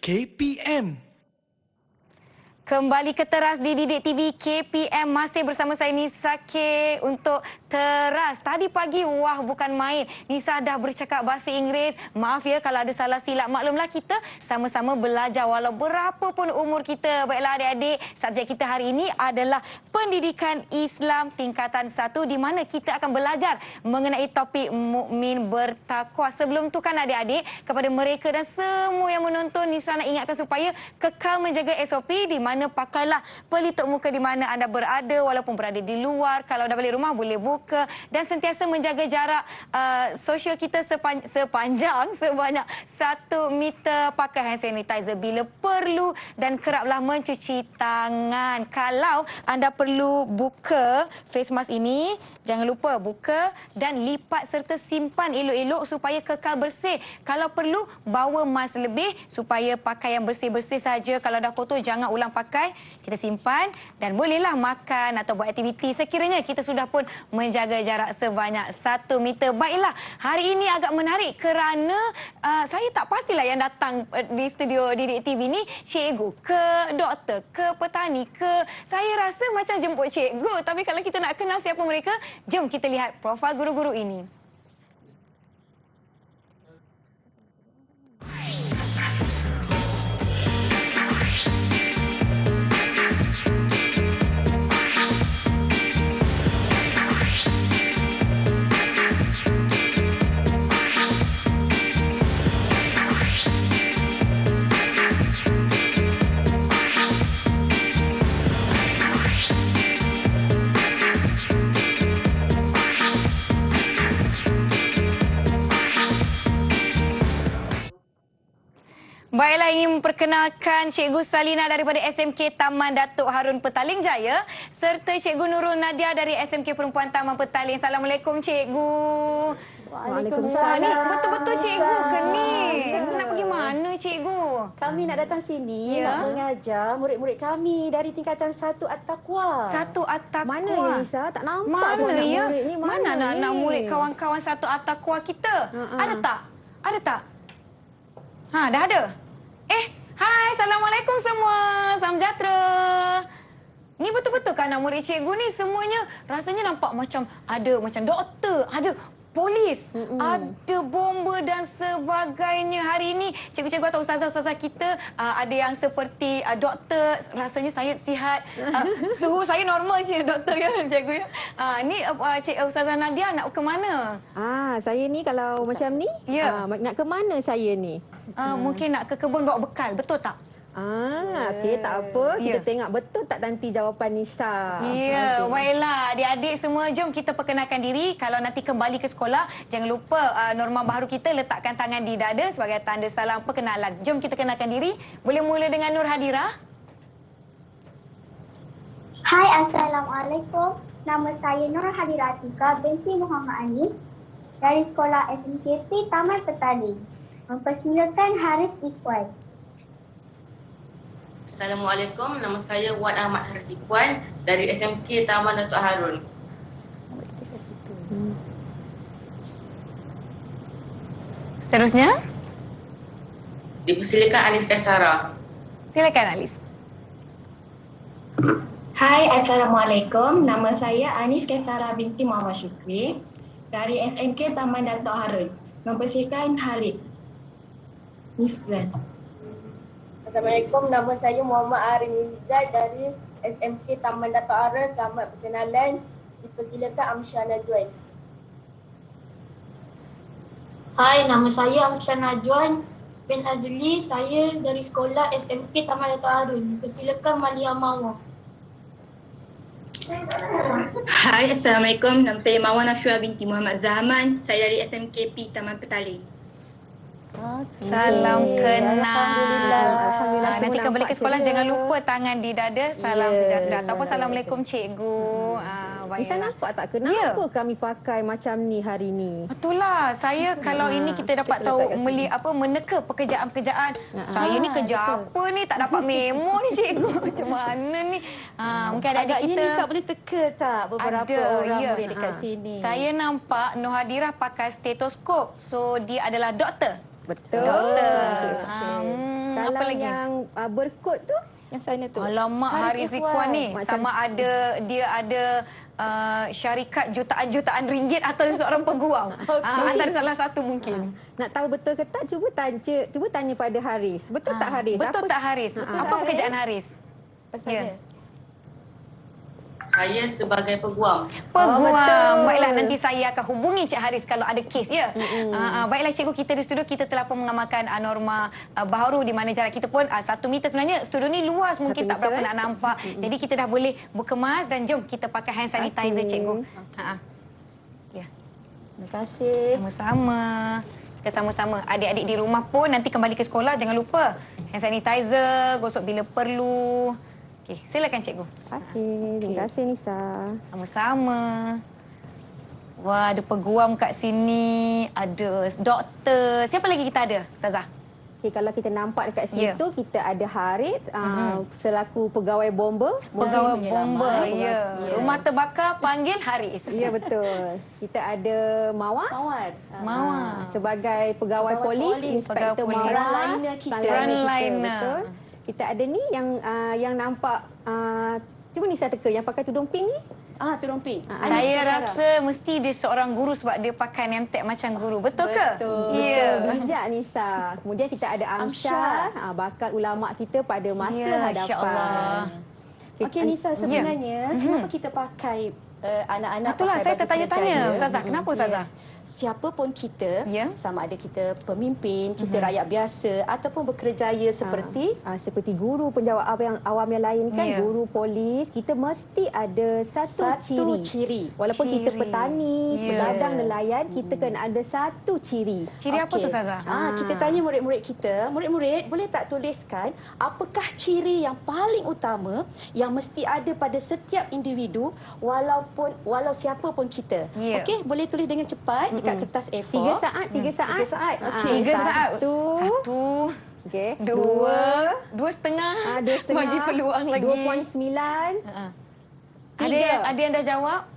KPM. Kembali ke Teras di Didik TV KPM, masih bersama saya Nisa K untuk Teras. Tadi pagi, wah bukan main, Nisa dah bercakap bahasa Inggeris. Maaf ya kalau ada salah silap. Maklumlah kita sama-sama belajar walau berapa pun umur kita. Baiklah adik-adik, subjek kita hari ini adalah Pendidikan Islam Tingkatan 1 di mana kita akan belajar mengenai topik mukmin bertakwa. Sebelum tu kan adik-adik, kepada mereka dan semua yang menonton, Nisa nak ingatkan supaya kekal menjaga SOP di mana pakailah pelitup muka di mana anda berada walaupun berada di luar. Kalau dah balik rumah boleh buka dan sentiasa menjaga jarak sosial kita sepanjang sebanyak 1 meter. Pakai hand sanitizer bila perlu dan keraplah mencuci tangan. Kalau anda perlu buka face mask ini, jangan lupa buka dan lipat serta simpan elok-elok supaya kekal bersih. Kalau perlu bawa mask lebih supaya pakai yang bersih-bersih saja. Kalau dah kotor jangan ulang pakai, kita simpan dan bolehlah makan atau buat aktiviti sekiranya kita sudah pun menjaga jarak sebanyak 1 meter. Baiklah, hari ini agak menarik kerana saya tak pastilah yang datang di studio Didik TV ni cikgu ke, doktor ke, petani ke. Saya rasa macam jemput cikgu, tapi kalau kita nak kenal siapa mereka, jom kita lihat profil guru-guru ini. Baiklah, ingin memperkenalkan Cikgu Salina daripada SMK Taman Datuk Harun Petaling Jaya serta Cikgu Nurul Nadia dari SMK Perempuan Taman Petaling. Assalamualaikum Cikgu. Waalaikumsalam. Ni betul-betul cikgu ke ni? Nak pergi mana cikgu? Kami nak datang sini nak mengajar murid-murid kami dari tingkatan 1 At-Taqwa. 1 At-Taqwa. Mana ya Nisa? Tak nampak mana pun anak ya? murid ni. Mana anak-anak ni? murid kawan-kawan 1 At-Taqwa kita? Ada tak? Ada tak? Ha, dah ada? Hai, Assalamualaikum semua. Salam sejahtera. Ni betul-betul kan anak murid cikgu ni semuanya rasanya nampak macam ada macam doktor, ada polis, ada bomba dan sebagainya. Hari ini cikgu-cikgu atau ustazah-ustazah kita ada yang seperti doktor. Rasanya saya sihat. Suhu saya normal je doktor ya cikgu ya. Ni ustazah Nadia nak ke mana? Saya ni kalau macam ni, nak ke mana saya ni? Mungkin nak ke kebun bawa bekal, betul tak? Okey, tak apa. Kita tengok betul tak nanti jawapan Nisa. Ya, baiklah. Adik-adik semua, jom kita perkenalkan diri. Kalau nanti kembali ke sekolah, jangan lupa norma baharu kita letakkan tangan di dada sebagai tanda salam perkenalan. Jom kita kenalkan diri. Boleh mula dengan Nur Hadira. Hai, Assalamualaikum. Nama saya Nur Hadira Atika binti Muhammad Anis dari Sekolah SMKP Taman Petaling. Mempersilakan Haris Ikhwan. Assalamualaikum, nama saya Wan Ahmad Haris Ikhwan dari SMK Taman Datuk Harun. Seterusnya, Dipersilakan Anis Kaisara. silakan Alis. Hai, Assalamualaikum. Nama saya Anis Kaisara binti Muhammad Syukri dari SMK Taman Datuk Harun. Mempersilakan Halid. Niflan. Assalamualaikum, nama saya Muhammad Arif Mizad dari SMK Taman Datuk Harun. Selamat perkenalan. Dipersilakan Amsyah Najwan. Hai, nama saya Amsyah Najwan bin Azli. Saya dari sekolah SMK Taman Datuk Harun. Dipersilakan Malia Mawar. Hai, Assalamualaikum. Nama saya Marwan Ashwa binti Muhammad Zahman. Saya dari SMKP Taman Petaling. Salam kenal. Alhamdulillah. Nanti kembali ke sekolah jangan lupa tangan di dada. Salam sejahtera. Ataupun salam Assalamualaikum cikgu. Nisa nampak tak kenapa kami pakai macam ni hari ni? Itulah. Saya kalau ini kita dapat tahu meneka pekerjaan-pekerjaan. Saya ni kerja apa ni? Tak dapat memo ni cikgu. Macam mana ni? Mungkin adik-adik kita. Agaknya Nisa boleh teka tak beberapa orang murid dekat sini? Saya nampak Nur Hadirah pakai stetoskop. So dia adalah doktor. Betul. Doktor. Kalau apa lagi? yang berkod tu, Yang sana tu. Alamak, Haris Ikhwan ni sama ada dia ada syarikat jutaan-jutaan ringgit atau seorang peguam. Antara salah satu mungkin. nak tahu betul ke tak, cuba tanya pada Haris. Betul tak Haris? Betul tak Haris? Apa Haris? pekerjaan Haris? Sana. Saya sebagai peguam. Peguam. betul. Baiklah, nanti saya akan hubungi Cik Haris kalau ada kes, ya. Baiklah cikgu, kita di studio kita telah pun mengamalkan norma baharu di mana jarak kita pun 1 meter. Sebenarnya studio ni luas, mungkin 1 tak berapa meter, nak nampak. Jadi kita dah boleh berkemas dan jom kita pakai hand sanitizer, cikgu. Ya. Terima kasih. Sama-sama. Kita sama-sama. Adik-adik di rumah pun nanti kembali ke sekolah, jangan lupa hand sanitizer, gosok bila perlu. Okey, silakan cikgu. Okey, terima kasih Nisa. Sama-sama. Wah, ada peguam kat sini, ada doktor. Siapa lagi kita ada, Ustazah? Okey, kalau kita nampak dekat Ya. situ, kita ada Haris selaku pegawai bomba. Pegawai penyelamat. bomba, ya. Ya. Rumah terbakar panggil Haris. Ya, betul. Kita ada Mawar. Mawar. Mawar. Sebagai pegawai Pegawai polis, polis, Inspektor pegawai polis. Mawar. Frontliner kita. Frontliner. Betul. Kita ada ni yang nampak, cuba Nisa teka, yang pakai tudung pink ni. Tudung pink. Saya rasa mesti dia seorang guru sebab dia pakai name tag macam guru. Betul ke? Betul. Ya. Bijak Nisa. Kemudian kita ada Amsyar, bakal ulama kita pada masa Ya, hadapan. insya-Allah. Okey Nisa, sebenarnya kenapa kita pakai anak-anak Itulah pakai saya baju tertanya-tanya, kerjaya? Ustazah. Kenapa, Ustazah? Siapa pun kita, Ya. sama ada kita pemimpin, kita rakyat biasa ataupun bekerjaya seperti Seperti guru penjawat awam yang lain kan, Ya. guru polis, kita mesti ada satu ciri. Walaupun kita Ciri. petani, Ya. peladang, nelayan, kita kena ada satu ciri. Ciri apa tu, Okey. Ustazah? Kita tanya murid-murid kita, murid-murid boleh tak tuliskan apakah ciri yang paling utama yang mesti ada pada setiap individu walau siapa pun kita. Ya. Okey, boleh tulis dengan cepat dekat kertas A4. 3 saat. 3 saat. Okey. 3 saat. Satu. Okey. 2.5. 2.5. Bagi peluang lagi. 2.9. Ada yang dah jawab?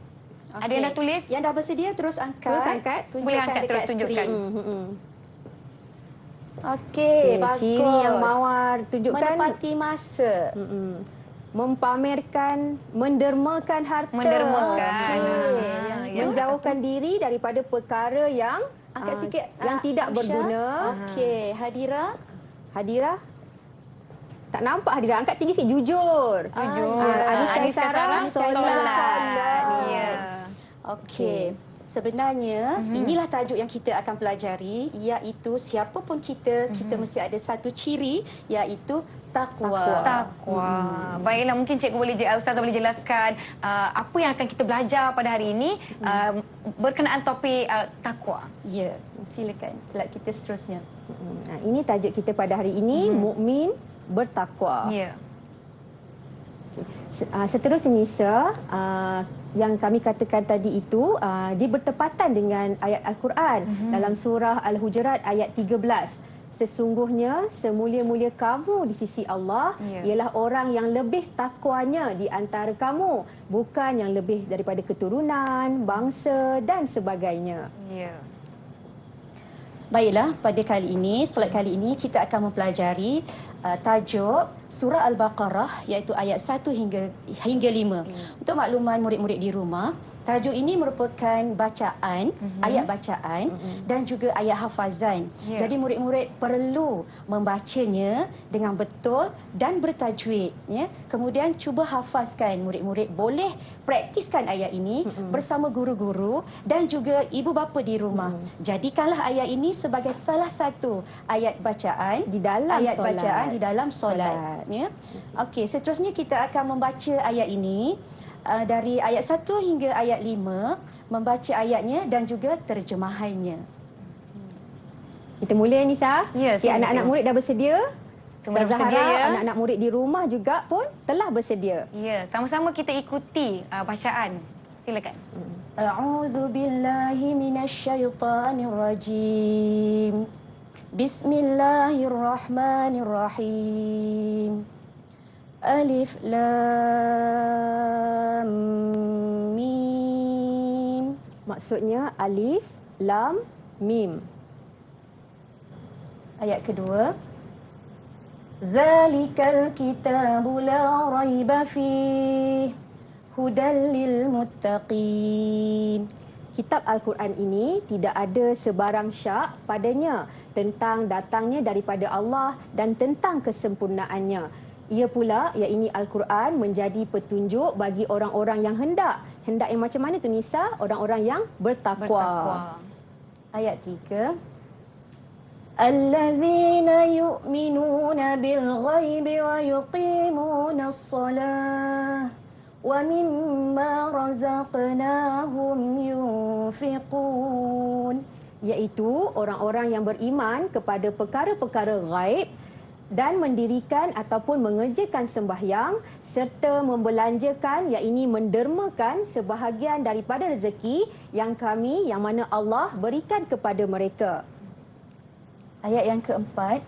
Ada yang dah tulis? Yang dah bersedia terus angkat. Terus angkat. Boleh angkat terus tunjukkan. Okey, bagus. Ciri yang Mawar tunjukkan, menepati masa. memamerkan, mendermakan harta. Mendermakan. Okey. Menjauhkan diri daripada perkara yang Angkat sikit. yang tidak Amsyar. berguna. Okey, Hadira. Hadirah. Tak nampak Hadirah. Angkat tinggi sikit. Jujur. Aniska Sarah solat. Ya. Okey. Sebenarnya inilah tajuk yang kita akan pelajari, iaitu siapa pun kita mesti ada satu ciri, iaitu takwa. Takwa. Baiklah, mungkin cikgu Ustazah boleh jelaskan apa yang akan kita belajar pada hari ini berkenaan topik takwa. Ya, silakan. Slide kita seterusnya. Ini tajuk kita pada hari ini, mukmin bertakwa. Ya. Seterusnya Nisa, yang kami katakan tadi itu dia bertepatan dengan ayat Al-Quran dalam surah Al-Hujurat ayat 13. Sesungguhnya semulia-mulia kamu di sisi Allah ialah orang yang lebih takwanya di antara kamu, bukan yang lebih daripada keturunan, bangsa dan sebagainya. Ya. Baiklah, pada kali ini, slide kali ini kita akan mempelajari tajuk surah Al-Baqarah, iaitu ayat 1 hingga 5. Untuk makluman murid-murid di rumah, tajuk ini merupakan bacaan, ayat bacaan dan juga ayat hafazan. Jadi murid-murid perlu membacanya dengan betul dan bertajwid. Ya. Kemudian cuba hafazkan, murid-murid boleh praktiskan ayat ini bersama guru-guru dan juga ibu bapa di rumah. Jadikanlah ayat ini sebagai salah satu ayat bacaan Di dalam ayat solat. bacaan di dalam solat. Ya. Okey, seterusnya kita akan membaca ayat ini dari ayat 1 hingga ayat 5, membaca ayatnya dan juga terjemahannya. Kita mula Nisa. Ya, Okay, anak-anak murid dah bersedia? Semua dah Ustazah bersedia, harap ya? anak-anak murid di rumah juga pun telah bersedia. Ya, sama-sama kita ikuti bacaan. Silakan. A'udzu billahi minasyaitonir rajim. Bismillahirrahmanirrahim. Alif lam mim. Maksudnya alif, lam, mim. Ayat kedua. Dzalikal kitabu la raiba fihi hudal lil muttaqin. Kitab Al-Quran ini tidak ada sebarang syak padanya tentang datangnya daripada Allah dan tentang kesempurnaannya. Ia pula, iaitu Al-Quran, menjadi petunjuk bagi orang-orang yang hendak. Hendak yang macam mana tu Nisa? Orang-orang yang bertakwa. Ayat 3. Alladzina yu'minuna bil ghaibi wa yuqimuna as-salah wa mimma razaqnahum yunfiqun. Iaitu orang-orang yang beriman kepada perkara-perkara ghaib dan mendirikan ataupun mengerjakan sembahyang serta membelanjakan, iaitu mendermakan sebahagian daripada rezeki yang mana Allah berikan kepada mereka. Ayat yang keempat.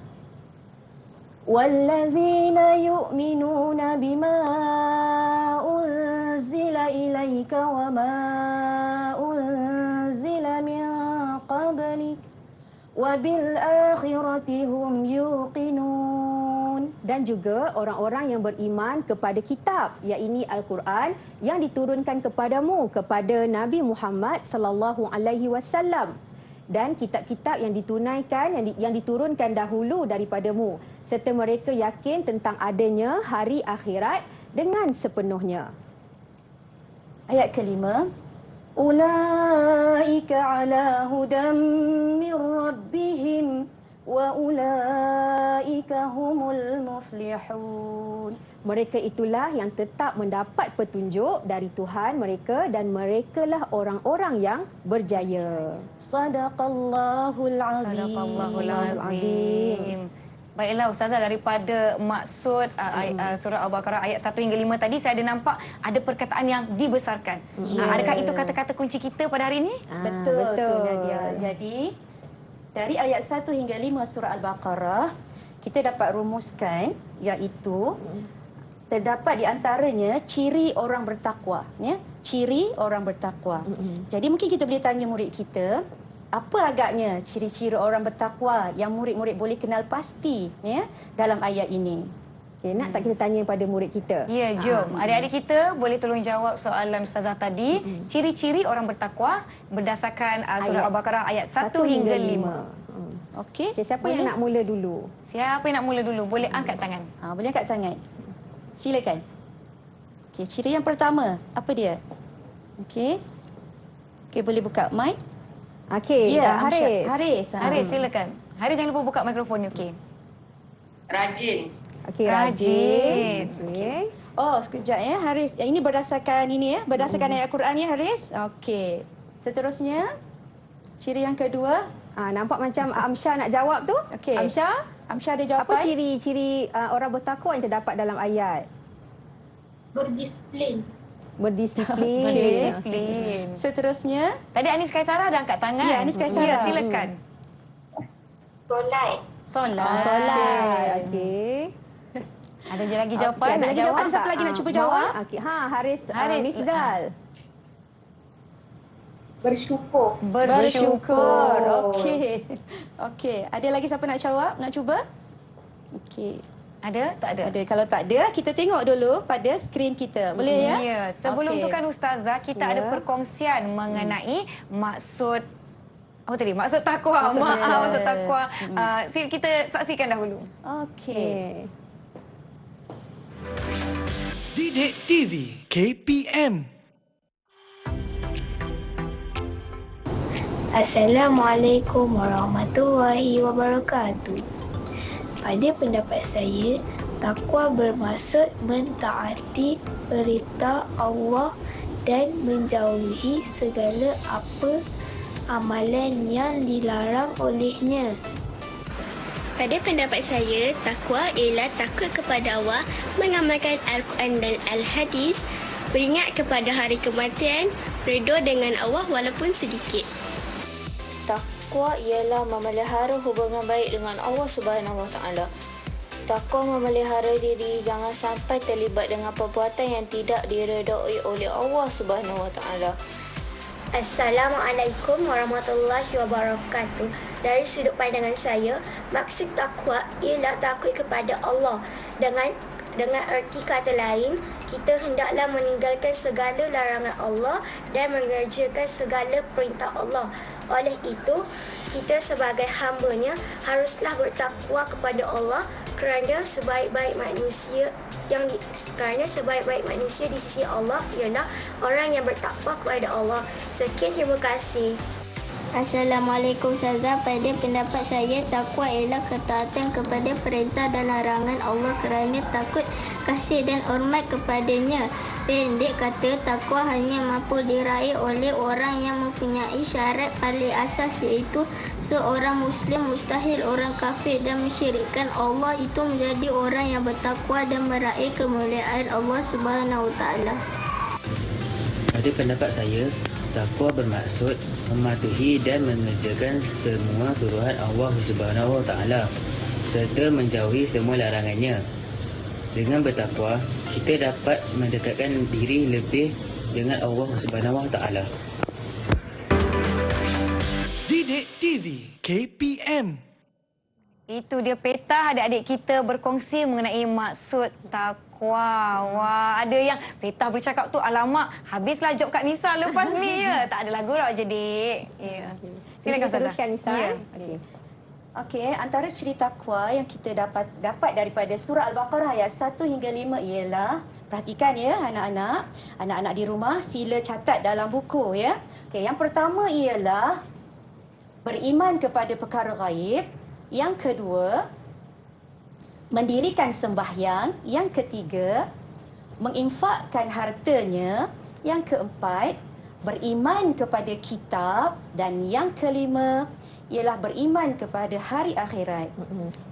Walladzina yu'minuna bima unzila ilaika wa ma unzila min qablik wa bil akhirati hum yuqinun. Dan juga orang-orang yang beriman kepada kitab, iaitu Al-Quran yang diturunkan kepadamu, kepada Nabi Muhammad sallallahu alaihi wasallam, dan kitab-kitab yang ditunaikan yang diturunkan dahulu daripadamu, serta mereka yakin tentang adanya hari akhirat dengan sepenuhnya. Ayat kelima. Ulaika ala hudam min rabbihim wa ulaika humul muflihun. Mereka itulah yang tetap mendapat petunjuk dari Tuhan mereka dan merekalah orang-orang yang berjaya. Sadaqallahul azim. Sadaqallahul azim. Baiklah Ustazah, daripada maksud surah Al-Baqarah ayat 1 hingga 5 tadi, saya ada nampak ada perkataan yang dibesarkan. Adakah itu kata-kata kunci kita pada hari ini? Betul Nadia. Jadi dari ayat 1 hingga 5 surah Al-Baqarah kita dapat rumuskan, iaitu terdapat di antaranya ciri orang bertakwa, ya. Ciri orang bertakwa. Jadi mungkin kita boleh tanya murid kita, apa agaknya ciri-ciri orang bertakwa yang murid-murid boleh kenal pasti, ya, dalam ayat ini? Okay, nak tak kita tanya pada murid kita? Ya, jom. Adik-adik kita boleh tolong jawab soalan Ustazah tadi. Ciri-ciri orang bertakwa berdasarkan surah Al-Baqarah ayat 1 hingga 5. Okey. Okay, siapa yang nak mula dulu? Siapa yang nak mula dulu? Boleh angkat tangan. Boleh angkat tangan. Silakan. Okey, ciri yang pertama, apa dia? Okey. Okey, boleh buka mic. Okey, Ya, Haris. Haris, silakan. Haris, jangan lupa buka mikrofon, okey. Rajin. Okey, Rajin. Okey. Oh, sekejap ya, Haris. Ini berdasarkan berdasarkan ayat Quran ya, Haris. Okey. Seterusnya, ciri yang kedua. Nampak macam Amsyah nak jawab tu? Okey. Amsyah ada jawapan? Apa ciri-ciri orang bertakwa yang terdapat dalam ayat? Berdisiplin. Berdisiplin. Berdisiplin. Seterusnya. Tadi Anis Kaisara ada angkat tangan. Ya, Anis Kaisara. Ya, silakan. Solat. Solat. Okey. Ada je lagi jawapan? Ada Nak lagi jawab? jawapan Siapa lagi nak cuba jawab? Okey. Haris. Haris. Mifzal. Bersyukur. Bersyukur. Okey. Okey. Ada lagi siapa nak jawab? Nak cuba? Okey. Ada? Tak ada? Ada. Kalau tak ada, kita tengok dulu pada skrin kita. Boleh ya? Ya. Sebelum tu kan Ustazah, kita ada perkongsian mengenai maksud apa tadi? Maksud takwa. Maksud takwa. Kita saksikan dahulu. Okey. Didik TV KPM. Assalamualaikum warahmatullahi wabarakatuh. Pada pendapat saya, takwa bermaksud mentaati perintah Allah dan menjauhi segala apa amalan yang dilarang olehnya. Pada pendapat saya, takwa ialah takut kepada Allah, mengamalkan Al-Quran dan Al-Hadis, beringat kepada hari kematian, redha dengan Allah walaupun sedikit. Takwa ialah memelihara hubungan baik dengan Allah Subhanahu Wa Taala. Takwa memelihara diri jangan sampai terlibat dengan perbuatan yang tidak diredai oleh Allah Subhanahu Wa Taala. Assalamualaikum warahmatullahi wabarakatuh. Dari sudut pandangan saya, maksud takwa ialah takut kepada Allah. Dengan erti kata lain, kita hendaklah meninggalkan segala larangan Allah dan mengerjakan segala perintah Allah. Oleh itu, kita sebagai hamba-Nya haruslah bertakwa kepada Allah kerana sebaik-baik manusia di sisi Allah ialah orang yang bertakwa kepada Allah. Sekian, terima kasih. Assalamualaikum Ustazah. Pada pendapat saya, takwa ialah ketaatan kepada perintah dan larangan Allah kerana takut, kasih dan hormat kepadanya. Pendek kata, takwa hanya mampu diraih oleh orang yang mempunyai syarat paling asas, iaitu seorang Muslim. Mustahil orang kafir dan mensyirikkan Allah itu menjadi orang yang bertakwa dan meraih kemuliaan Allah Subhanahu Wa Taala. Pada pendapat saya, takwa bermaksud mematuhi dan mengerjakan semua suruhan Allah Subhanahu Wa Taala serta menjauhi semua larangannya. Dengan bertakwa, kita dapat mendekatkan diri lebih dengan Allah Subhanahu Wa Taala. Didik TV KPM. Itu dia Petah, adik-adik kita berkongsi mengenai maksud takwa. Wah, ada yang Petah bercakap tu, alamak, habislah job Kak Nisa lepas ni ya. Tak ada lagu dah jadi. Ya. Silakan Ustazah. Teruskan Nisa. Ya. Okey, antara ciri takwa yang kita dapat daripada surah Al-Baqarah ayat 1 hingga 5 ialah, perhatikan ya anak-anak. Anak-anak di rumah sila catat dalam buku ya. Okey, yang pertama ialah beriman kepada perkara gaib. Yang kedua, mendirikan sembahyang. Yang ketiga, menginfakkan hartanya. Yang keempat, beriman kepada kitab. Dan yang kelima ialah beriman kepada hari akhirat.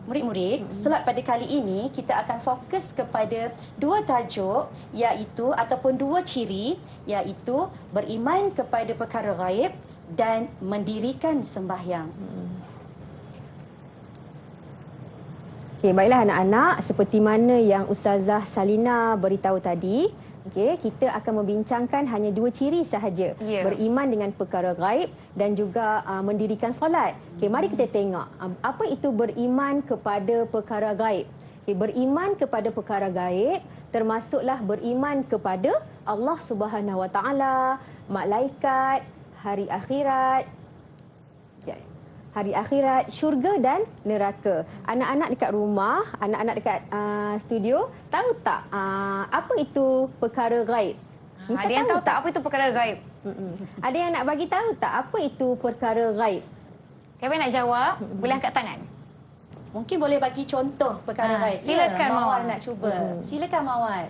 Murid-murid, solat pada kali ini kita akan fokus kepada dua tajuk iaitu ataupun dua ciri iaitu beriman kepada perkara gaib dan mendirikan sembahyang. Okey, baiklah anak-anak, seperti mana yang Ustazah Salina beritahu tadi, okey, kita akan membincangkan hanya dua ciri sahaja. Ya. Beriman dengan perkara gaib dan juga mendirikan solat. Okey, mari kita tengok apa itu beriman kepada perkara gaib. Okey, beriman kepada perkara gaib termasuklah beriman kepada Allah Subhanahu Wa Taala, malaikat, hari akhirat, syurga dan neraka. Anak-anak dekat rumah, anak-anak dekat studio, tahu tak apa itu perkara gaib? Ada yang tahu tak apa itu perkara gaib? Ada yang nak bagi tahu tak apa itu perkara gaib? Siapa yang nak jawab? Boleh angkat tangan. Mungkin boleh bagi contoh perkara gaib. Silakan Mawar nak cuba. Silakan Mawar.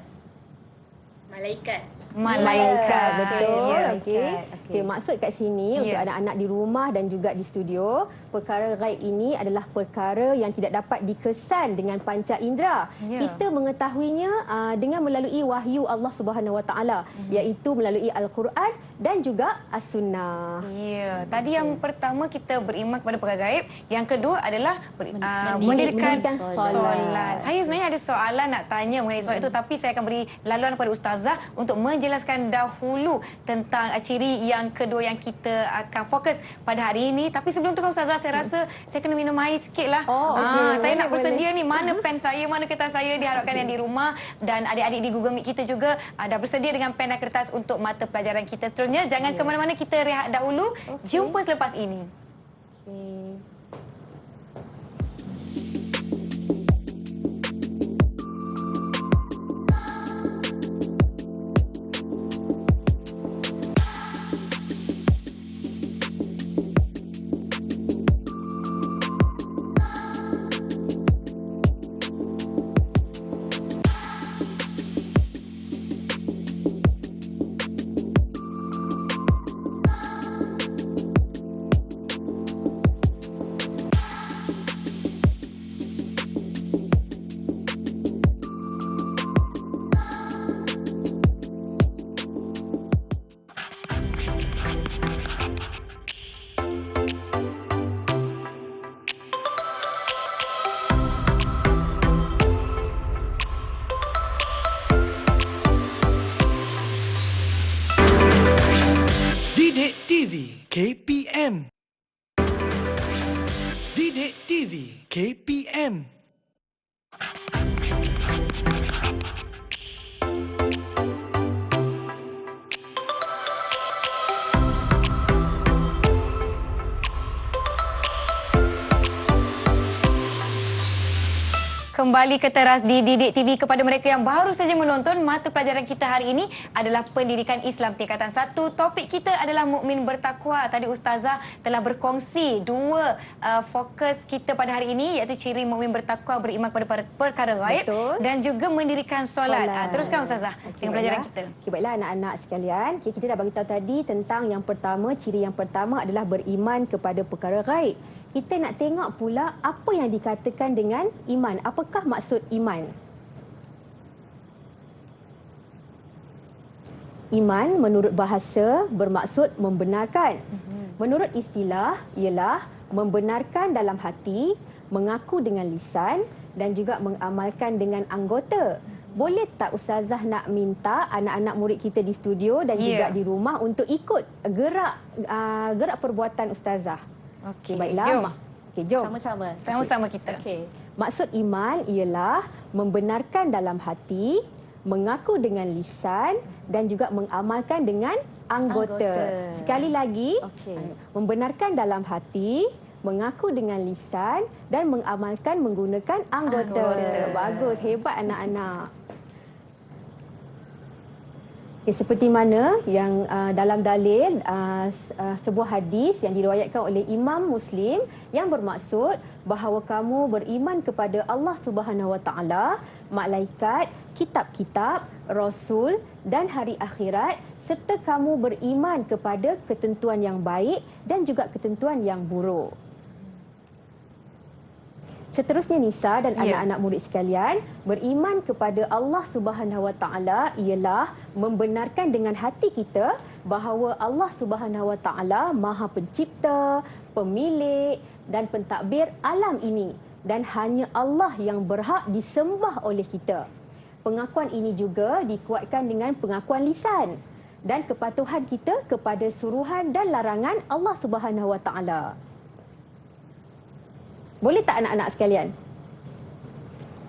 Malaikat. Malaikat. Betul. Ya, Okey, maksud kat sini untuk anak-anak di rumah dan juga di studio, perkara gaib ini adalah perkara yang tidak dapat dikesan dengan panca indera. Kita mengetahuinya dengan melalui wahyu Allah Subhanahu Wa Taala, iaitu melalui Al-Quran dan juga As-Sunnah. Ya, tadi yang pertama kita beriman kepada perkara gaib, yang kedua adalah mendirikan solat. Saya sebenarnya ada soalan nak tanya mengenai solat itu, tapi saya akan beri laluan kepada Ustazah untuk menjelaskan dahulu tentang ciri yang kedua yang kita akan fokus pada hari ini. Tapi sebelum tu Ustazah, saya rasa saya kena minum air sikit lah. Saya nak bersedia ni, mana pen saya, mana kertas saya, diharapkan yang di rumah dan adik-adik di Google Meet kita juga dah bersedia dengan pen dan kertas untuk mata pelajaran kita seterusnya. Jangan ke mana-mana, kita rehat dahulu. Jumpa selepas ini. TV KPM. Didik TV KPM. Kembali ke teras di Didik TV. Kepada mereka yang baru saja menonton, mata pelajaran kita hari ini adalah Pendidikan Islam tingkatan 1. Topik kita adalah mukmin bertakwa. Tadi Ustazah telah berkongsi dua fokus kita pada hari ini, iaitu ciri mukmin bertakwa, beriman kepada perkara gaib dan juga mendirikan solat. Teruskan Ustazah dengan pelajaran kita. Baiklah anak-anak sekalian, kita dah bagi tahu tadi tentang yang pertama, ciri yang pertama adalah beriman kepada perkara gaib. Kita nak tengok pula apa yang dikatakan dengan iman. Apakah maksud iman? Iman menurut bahasa bermaksud membenarkan. Menurut istilah ialah membenarkan dalam hati, mengaku dengan lisan dan juga mengamalkan dengan anggota. Boleh tak Ustazah nak minta anak-anak murid kita di studio dan juga di rumah untuk ikut gerak perbuatan Ustazah? Okey, baiklah. jom. Okey, jom. Sama-sama kita. Okey. Maksud iman ialah membenarkan dalam hati, mengaku dengan lisan dan juga mengamalkan dengan anggota. Sekali lagi, membenarkan dalam hati, mengaku dengan lisan dan mengamalkan menggunakan anggota. Bagus, hebat anak-anak. Seperti mana yang dalam dalil sebuah hadis yang diriwayatkan oleh Imam Muslim yang bermaksud bahawa kamu beriman kepada Allah Subhanahu Wa Taala, malaikat, kitab-kitab, rasul dan hari akhirat, serta kamu beriman kepada ketentuan yang baik dan juga ketentuan yang buruk. Seterusnya Nisa dan anak-anak murid sekalian, beriman kepada Allah Subhanahu Wa Taala ialah membenarkan dengan hati kita bahawa Allah Subhanahu Wa Taala Maha Pencipta, Pemilik dan pentadbir alam ini dan hanya Allah yang berhak disembah oleh kita. Pengakuan ini juga dikuatkan dengan pengakuan lisan dan kepatuhan kita kepada suruhan dan larangan Allah Subhanahu Wa Taala. Boleh tak anak-anak sekalian?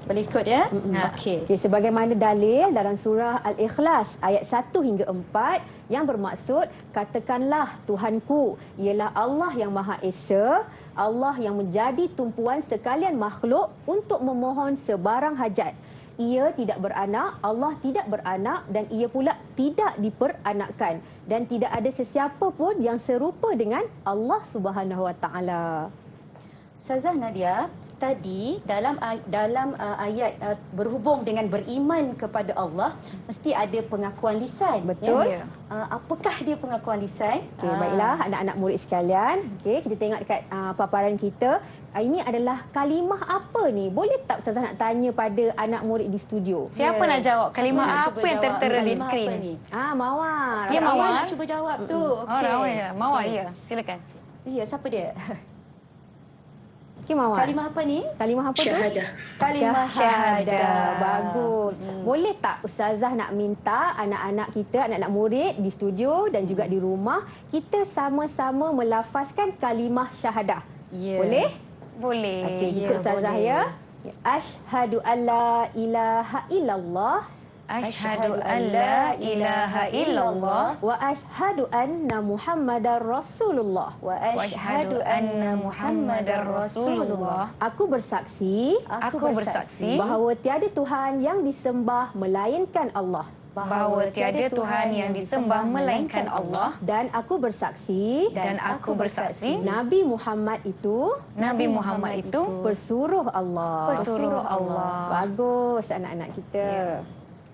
Boleh ikut ya? Okey. Sebagaimana dalil dalam surah Al-Ikhlas ayat 1 hingga 4 yang bermaksud, katakanlah Tuhanku ialah Allah yang Maha Esa, Allah yang menjadi tumpuan sekalian makhluk untuk memohon sebarang hajat. Ia tidak beranak, Allah tidak beranak dan ia pula tidak diperanakkan dan tidak ada sesiapa pun yang serupa dengan Allah Subhanahu Wa Taala. Ustazah Nadia, tadi dalam ayat berhubung dengan beriman kepada Allah, mesti ada pengakuan lisan. Betul. Ya? Apakah dia pengakuan lisan? Okey, baiklah anak-anak murid sekalian. Okey, kita tengok dekat paparan kita. Ini adalah kalimah apa ni? Boleh tak Ustazah nak tanya pada anak murid di studio? Siapa nak jawab? Kalimah apa yang tertera di skrin? Mawar. Ya, Mawar nak cuba jawab tu. Okey. Mawar, ya. Silakan. Ya, siapa dia? Okey, Mawar. Kalimah apa ni? Kalimah apa tu? Kalimah syahadah. Bagus. Boleh tak Ustazah nak minta anak-anak kita, anak-anak murid di studio dan juga di rumah, kita sama-sama melafazkan kalimah syahadah? Boleh? Boleh. Okey, ikut Ustazah ya. Asyhadu alla ilaha illallah. Asyhadu an la ilaha illallah wa asyhadu anna Muhammadar Rasulullah. Wa asyhadu anna Muhammadar Rasulullah. Aku bersaksi bahawa tiada Tuhan yang disembah melainkan Allah. Bahawa tiada Tuhan yang disembah melainkan Allah. Dan aku bersaksi Nabi Muhammad itu pesuruh Allah. Bagus anak-anak kita.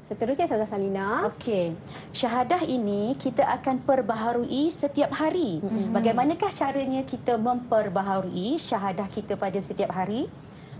Seterusnya Ustazah Salina. Okey. Syahadah ini kita akan perbaharui setiap hari. Bagaimanakah caranya kita memperbaharui syahadah kita pada setiap hari?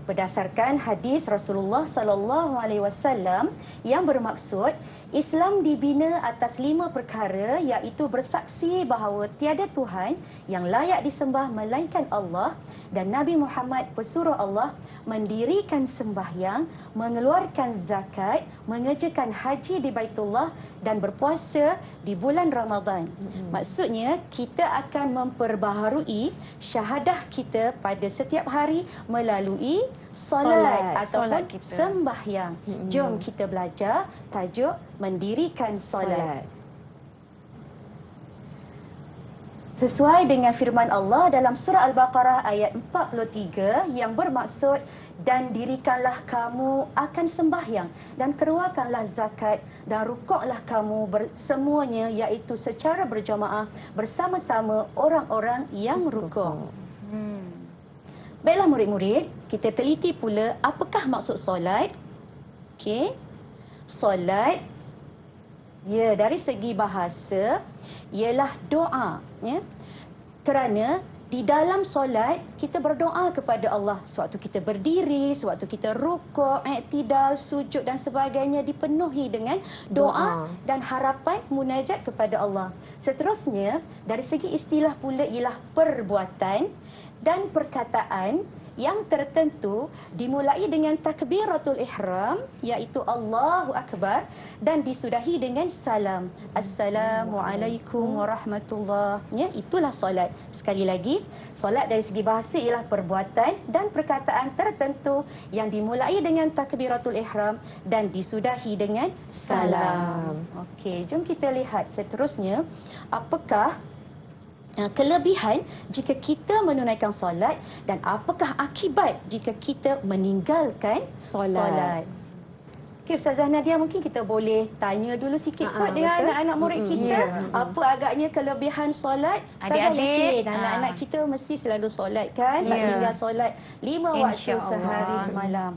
Berdasarkan hadis Rasulullah sallallahu alaihi wasallam yang bermaksud Islam dibina atas 5 perkara, iaitu bersaksi bahawa tiada Tuhan yang layak disembah melainkan Allah dan Nabi Muhammad pesuruh Allah, mendirikan sembahyang, mengeluarkan zakat, mengerjakan haji di Baitullah dan berpuasa di bulan Ramadan. Maksudnya kita akan memperbaharui syahadah kita pada setiap hari melalui solat ataupun sembahyang. Jom kita belajar tajuk mendirikan solat. Sesuai dengan firman Allah dalam surah Al-Baqarah ayat 43 yang bermaksud, dan dirikanlah kamu akan sembahyang dan keluarkanlah zakat dan rukuklah kamu semuanya, iaitu secara berjamaah bersama-sama orang-orang yang rukuk. Baiklah murid-murid, kita teliti pula apakah maksud solat. Okey. Solat dari segi bahasa ialah doa, kerana di dalam solat kita berdoa kepada Allah sewaktu kita berdiri, sewaktu kita rukuk, i'tidal, sujud dan sebagainya, dipenuhi dengan doa dan harapan munajat kepada Allah. Seterusnya dari segi istilah pula ialah perbuatan dan perkataan yang tertentu dimulai dengan takbiratul ihram, iaitu Allahu Akbar, dan disudahi dengan salam. Assalamualaikum warahmatullahi. Itulah solat. Sekali lagi, solat dari segi bahasa ialah perbuatan dan perkataan tertentu yang dimulai dengan takbiratul ihram dan disudahi dengan salam. Okey, jom kita lihat seterusnya apakah kelebihan jika kita menunaikan solat dan apakah akibat jika kita meninggalkan solat. Okey, Ustazah Nadia, mungkin kita boleh tanya dulu sikit kot dengan anak-anak murid kita. Apa agaknya kelebihan solat? Ustazah yakin anak-anak kita mesti selalu solat kan? Tak tinggal solat 5 waktu sehari semalam.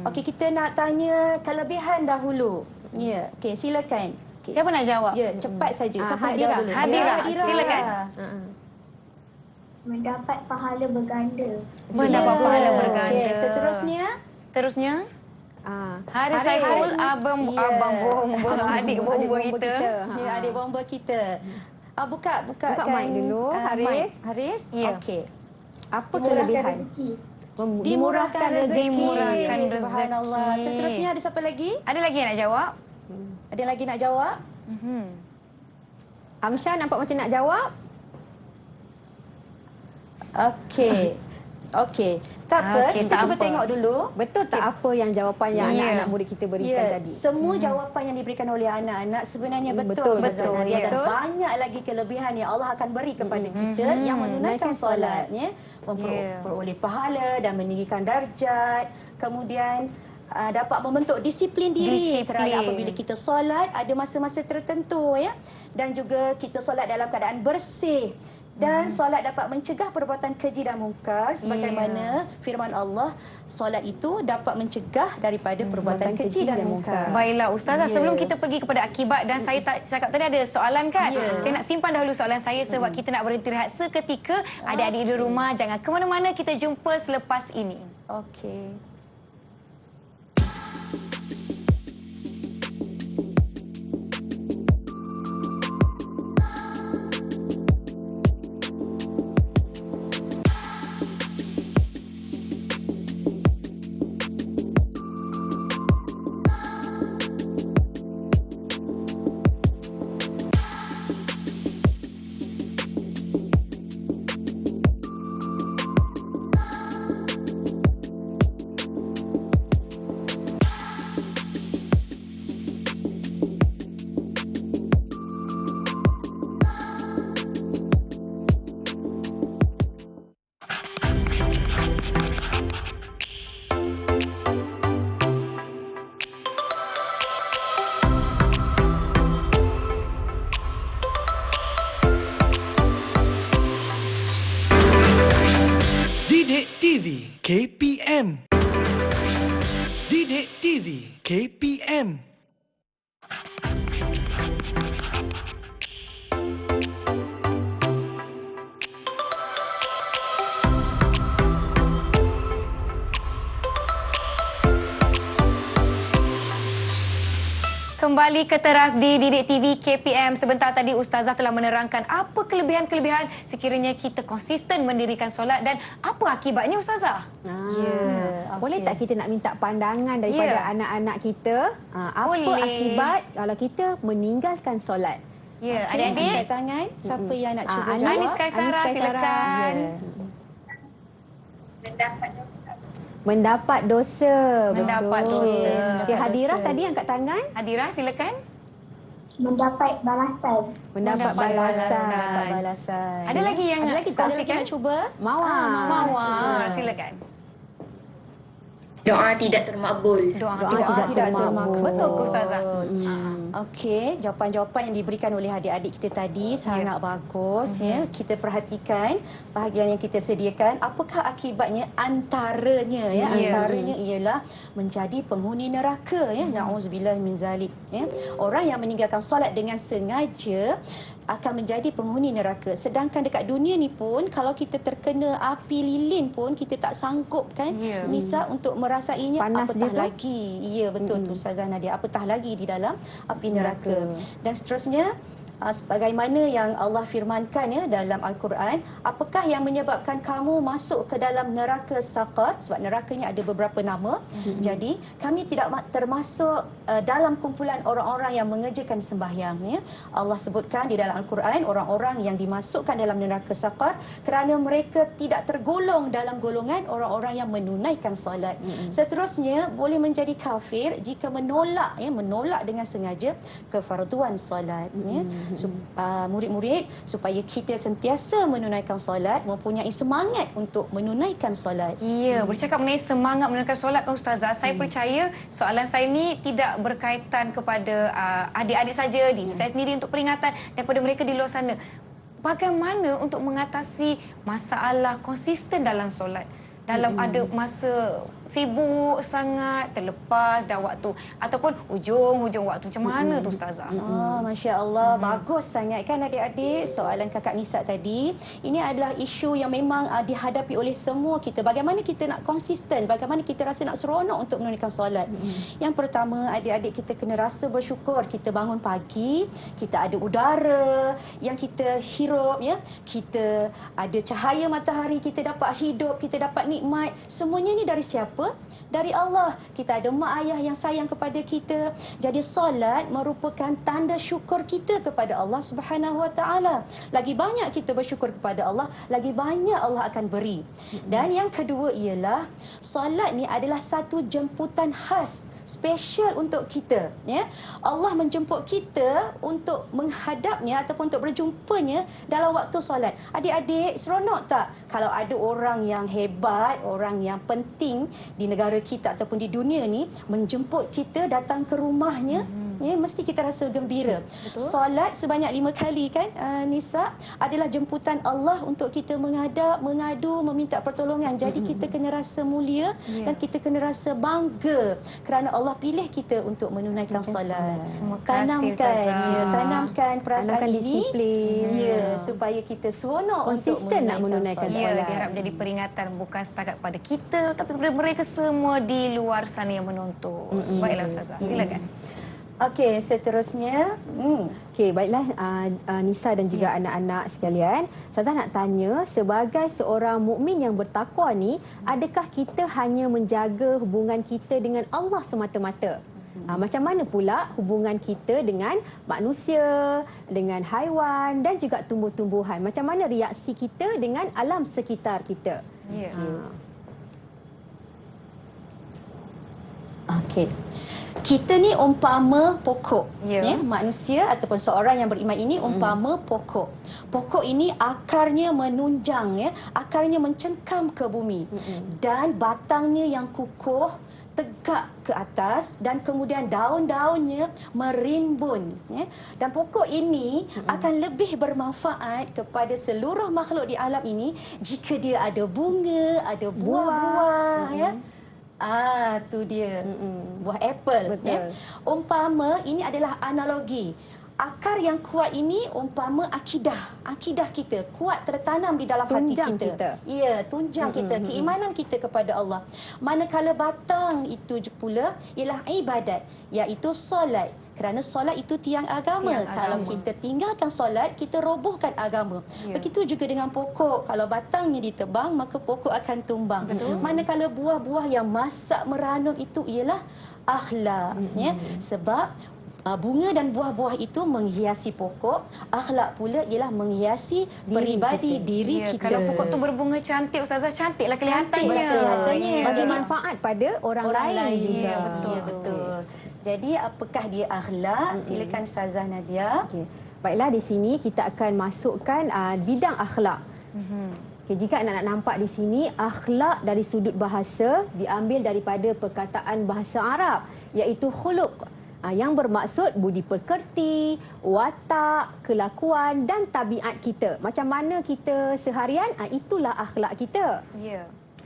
Okey, kita nak tanya kelebihan dahulu. Okey, silakan. Okay. Siapa nak jawab? Cepat saja. Siapa Hadirah. dulu? Hadirah. Silakan. Mendapat pahala berganda. Mendapat pahala berganda. Okay. Seterusnya? Hari Saiful, abang bomba, adik bomba kita. Adik bomba kita. Buka mic dulu, Haris. Haris? Okey. Apa kelebihan? Dimurahkan rezeki. Dimurahkan rezeki. Subhanallah. Seterusnya ada siapa lagi? Ada lagi yang nak jawab? Ada lagi nak jawab? Amsyah nampak macam nak jawab. Okey. Tak apa, kita cuba tengok dulu. Betul tak apa yang jawapan yang anak-anak murid kita berikan tadi? Semua jawapan yang diberikan oleh anak-anak sebenarnya betul. Dan banyak lagi kelebihan yang Allah akan beri kepada kita yang menunaikan solat. Memperoleh pahala dan meninggikan darjat. Kemudian dapat membentuk disiplin diri kerana apabila kita solat ada masa-masa tertentu dan juga kita solat dalam keadaan bersih dan solat dapat mencegah perbuatan keji dan mungkar sebagaimana firman Allah, solat itu dapat mencegah daripada perbuatan keji dan mungkar. Baiklah Ustazah, sebelum kita pergi kepada akibat, dan saya tak cakap tadi ada soalan kan? Saya nak simpan dahulu soalan saya sebab kita nak berhenti rehat seketika. Adik-adik di rumah jangan ke mana-mana, kita jumpa selepas ini. Okey. Didik TV KPM. Didik TV KPM. Kembali kembali ke Teras di Didik TV KPM. Sebentar tadi Ustazah telah menerangkan apa kelebihan-kelebihan sekiranya kita konsisten mendirikan solat dan apa akibatnya Ustazah. Boleh tak kita nak minta pandangan daripada anak-anak kita? Apa akibat kalau kita meninggalkan solat? Ya, Okey, adik-adik. angkat tangan. Siapa yang nak cuba jawab? Anis Kaisara, silakan. Mendapat dosa. Mendapat Betul. dosa. Okey, Hadirah tadi angkat tangan. Hadirah, silakan. Mendapat balasan. Mendapat balasan. Mendapat balasan. Ada lagi yang nak kongsikan? nak cuba? Mawar. Mawar, silakan. Doa tidak termakbul. Doa tidak termakbul. Betul ke Ustazah? Okey, jawapan-jawapan yang diberikan oleh adik-adik kita tadi sangat bagus. Ya. Kita perhatikan bahagian yang kita sediakan. Apakah akibatnya? Antaranya, antaranya ialah menjadi penghuni neraka. Ya. Na'udzubillah min zalik. Ya. Orang yang meninggalkan solat dengan sengaja akan menjadi penghuni neraka. Sedangkan dekat dunia ni pun, kalau kita terkena api lilin pun, kita tak sanggup kan, Nisa, untuk merasainya. Panas apatah dia tu? lagi. Ya, betul tu Ustazah Nadia. Apatah lagi di dalam api neraka. Dan seterusnya, sebagaimana yang Allah firmankan ya dalam Al-Quran, apakah yang menyebabkan kamu masuk ke dalam neraka Saqar? Sebab neraka ni ada beberapa nama. Jadi kami tidak termasuk dalam kumpulan orang-orang yang mengerjakan sembahyang. Ya. Allah sebutkan di dalam Al-Quran orang-orang yang dimasukkan dalam neraka Saqar kerana mereka tidak tergolong dalam golongan orang-orang yang menunaikan solat. Seterusnya boleh menjadi kafir jika menolak dengan sengaja kefarduan solat. Ya. Murid-murid supaya kita sentiasa menunaikan solat, mempunyai semangat untuk menunaikan solat. Ya, bercakap mengenai semangat menunaikan solat kan Ustazah, saya percaya soalan saya ni tidak berkaitan kepada adik-adik saja, diri saya sendiri untuk peringatan daripada mereka di luar sana. Bagaimana untuk mengatasi masalah konsisten dalam solat? Dalam ada masa sibuk sangat, terlepas dah waktu ataupun hujung waktu. Macam mana tu Ustazah? Masya Allah, bagus sangat kan adik-adik soalan kakak Nisa tadi. Ini adalah isu yang memang dihadapi oleh semua kita. Bagaimana kita nak konsisten, bagaimana kita rasa nak seronok untuk menunaikan solat. Yang pertama, adik-adik kita kena rasa bersyukur. Kita bangun pagi, kita ada udara yang kita hirup, ya. Kita ada cahaya matahari, kita dapat hidup, kita dapat nikmat. Semuanya ni dari siapa? Dari Allah. Kita ada mak ayah yang sayang kepada kita. Jadi solat merupakan tanda syukur kita kepada Allah Subhanahu Wa Taala. Lagi banyak kita bersyukur kepada Allah, lagi banyak Allah akan beri. Dan yang kedua ialah solat ni adalah satu jemputan khas, special untuk kita. Ya, Allah menjemput kita untuk menghadapnya ataupun untuk berjumpanya dalam waktu solat. Adik-adik, seronok tak kalau ada orang yang hebat, orang yang penting di negara kita ataupun di dunia ni menjemput kita datang ke rumahnya? Ya, mesti kita rasa gembira. Solat sebanyak 5 kali kan, Nisa, adalah jemputan Allah untuk kita menghadap, mengadu, meminta pertolongan. Jadi kita kena rasa mulia dan kita kena rasa bangga kerana Allah pilih kita untuk menunaikan solat. Tanamkan perasaan ini, disiplin. Ya, supaya kita seronok konsisten untuk menunaikan solat. Ya, diharap jadi peringatan bukan setakat pada kita tapi kepada mereka semua di luar sana yang menonton. Baiklah Ustazah, silakan. Okey, seterusnya. Okey, baiklah Nisa dan juga anak-anak sekalian. Ustazah nak tanya, sebagai seorang mukmin yang bertakwa ni, adakah kita hanya menjaga hubungan kita dengan Allah semata-mata? Macam mana pula hubungan kita dengan manusia, dengan haiwan dan juga tumbuh-tumbuhan? Macam mana reaksi kita dengan alam sekitar kita? Ya. Okey. Kita ni umpama pokok. Ya, manusia ataupun seorang yang beriman ini umpama pokok. Pokok ini akarnya menunjang, ya, akarnya mencengkam ke bumi. Dan batangnya yang kukuh tegak ke atas dan kemudian daun-daunnya merimbun, ya. Dan pokok ini akan lebih bermanfaat kepada seluruh makhluk di alam ini jika dia ada bunga, ada buah-buah, ya. Tu dia. Buah apple. Ya. Umpama ini adalah analogi. Akar yang kuat ini umpama akidah kita kuat tertanam di dalam tunjang hati kita. Ya, tunjang kita, keimanan kita kepada Allah. Manakala batang itu pula ialah ibadat, iaitu solat. Kerana solat itu tiang agama. Kalau kita tinggalkan solat, kita robohkan agama. Begitu juga dengan pokok. Kalau batangnya ditebang, maka pokok akan tumbang. Manakala buah-buah yang masak meranum itu ialah akhlak. Ya. Sebab bunga dan buah-buah itu menghiasi pokok, akhlak pula ialah menghiasi peribadi diri kita. Kalau pokok tu berbunga cantik, Ustazah, cantiklah kelihatannya. Bagi manfaat pada orang lain juga. Betul. Jadi apakah dia akhlak? Silakan Ustazah Nadia. Baiklah, di sini kita akan masukkan bidang akhlak. Jika anak-anak nampak di sini, akhlak dari sudut bahasa diambil daripada perkataan bahasa Arab, iaitu khuluq. Yang bermaksud budi pekerti, watak, kelakuan dan tabiat kita. Macam mana kita seharian, itulah akhlak kita.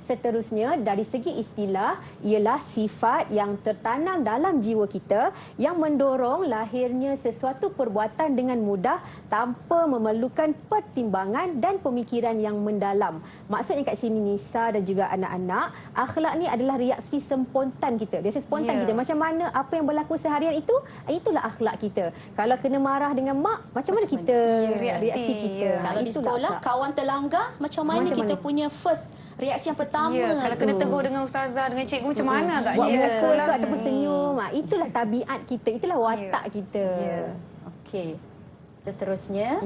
Seterusnya, dari segi istilah, ialah sifat yang tertanam dalam jiwa kita yang mendorong lahirnya sesuatu perbuatan dengan mudah tanpa memerlukan pertimbangan dan pemikiran yang mendalam. Maksudnya kat sini Nisa dan juga anak-anak, akhlak ni adalah reaksi spontan kita. Reaksi spontan kita. Macam mana apa yang berlaku seharian itu, itulah akhlak kita. Kalau kena marah dengan mak, macam mana kita reaksi kita. Kalau di sekolah, kawan terlanggar, macam mana kita punya first reaksi yang pertama. Kalau kena tegur dengan ustazah, dengan cikgu, macam mana agaknya? Buat muka sekolah ataupun senyum. Itulah tabiat kita, itulah watak kita. Okey. Seterusnya.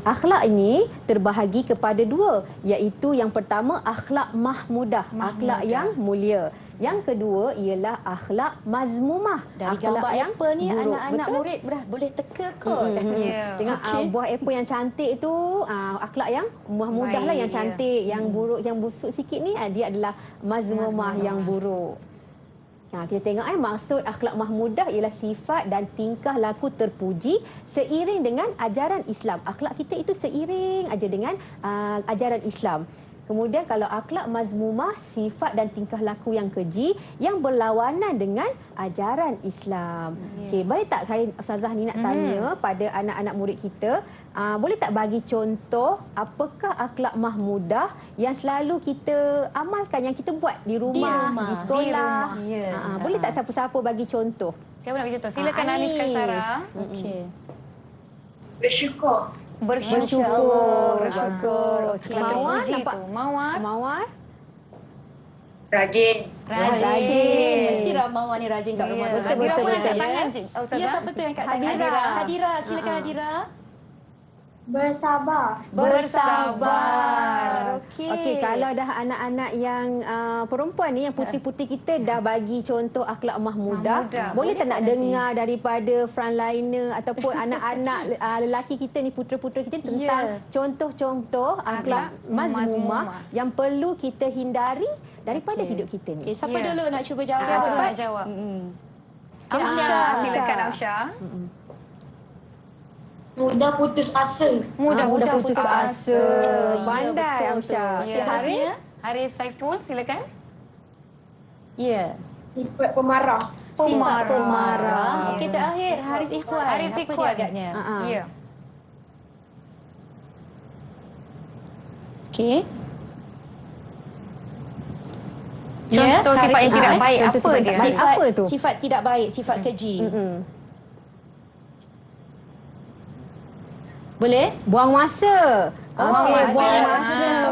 Akhlak ini terbahagi kepada dua, iaitu yang pertama akhlak mahmudah, akhlak yang mulia. Yang kedua ialah akhlak mazmumah. Dari gambar apple ni anak-anak murid boleh teka kot. Dengan buah apple yang cantik tu, akhlak yang mahmudah lah yang cantik. Yang buruk, yang busuk sikit ni, dia adalah mazmumah yang buruk. Kita tengok maksud akhlak mahmudah ialah sifat dan tingkah laku terpuji seiring dengan ajaran Islam. Akhlak kita itu seiring aja dengan ajaran Islam. Kemudian kalau akhlak mazmumah, sifat dan tingkah laku yang keji yang berlawanan dengan ajaran Islam. Boleh tak saya Ustazah ni nak tanya pada anak-anak murid kita, boleh tak bagi contoh apakah akhlak mahmudah yang selalu kita amalkan, yang kita buat di rumah, di sekolah? Boleh tak siapa-siapa bagi contoh? Siapa nak bagi contoh? Silakan Anis Kaisara. Bersyukur. Bersyukur. Mawar nampak? Mawar. Rajin. Mesti Mawar ni rajin kat rumah tu. Betul ya. Angkat tangan, Cik. Ya, siapa tu yang angkat tangan? Hadira. Silakan Hadira. Bersabar. Okey, kalau dah anak-anak yang perempuan ni, yang putih-putih kita dah bagi contoh akhlak mahmudah, boleh tak nak dengar daripada frontliner ataupun anak-anak lelaki kita ni, putera-putera kita tentang contoh-contoh akhlak mazmumah yang perlu kita hindari daripada hidup kita ni. Siapa dulu nak cuba jawab? Siapa nak jawab? Amsyah, silakan Amsyah. Mudah putus asa. Mudah putus asa. Pandai Amsyah. Haris Saiful, silakan. Sifat pemarah. Sifat pemarah. Okey, terakhir Haris Ikhwan. Haris Apa Ikhwan. dia agaknya? Ya. Okey. Contoh sifat yang tidak baik apa dia? Sifat tidak baik, sifat keji. Boleh? Buang masa. Buang masa.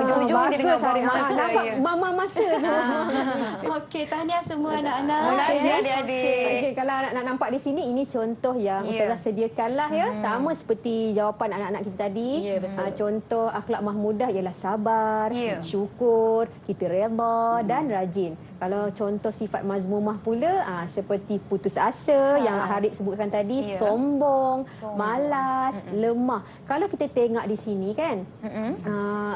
Ujung-ujung dia dengan buang masa. Nampak mama masa. Okey, tahniah semua anak-anak. Terima kasih adik-adik. Kalau anak-anak nampak di sini, ini contoh yang Ustazah sediakanlah ya. Sama seperti jawapan anak-anak kita tadi. Contoh akhlak mahmudah ialah sabar, syukur, kita redha dan rajin. Kalau contoh sifat mazmumah pula, seperti putus asa yang Haris sebutkan tadi, sombong, malas, lemah. Kalau kita tengok di sini kan,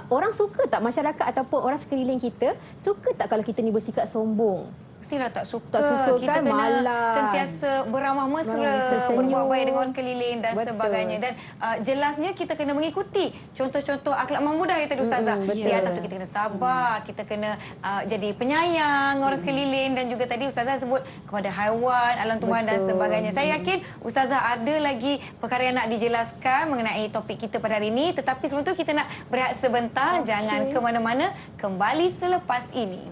orang suka tak, masyarakat ataupun orang sekeliling kita, suka tak kalau kita ni bersikap sombong? Mestilah tak suka. kan, Kita kena malas. sentiasa beramah mesra, berbuat baik dengan orang sekeliling dan sebagainya. Dan jelasnya kita kena mengikuti contoh-contoh akhlak mahmudah yang tadi Ustazah. Di atas tu kita kena sabar, kita kena jadi penyayang orang sekeliling, dan juga tadi Ustazah sebut kepada haiwan, alam tumbuhan dan sebagainya. Saya yakin Ustazah ada lagi perkara yang nak dijelaskan mengenai topik kita pada hari ini. Tetapi sebelum tu kita nak berehat sebentar. Jangan ke mana-mana, kembali selepas ini.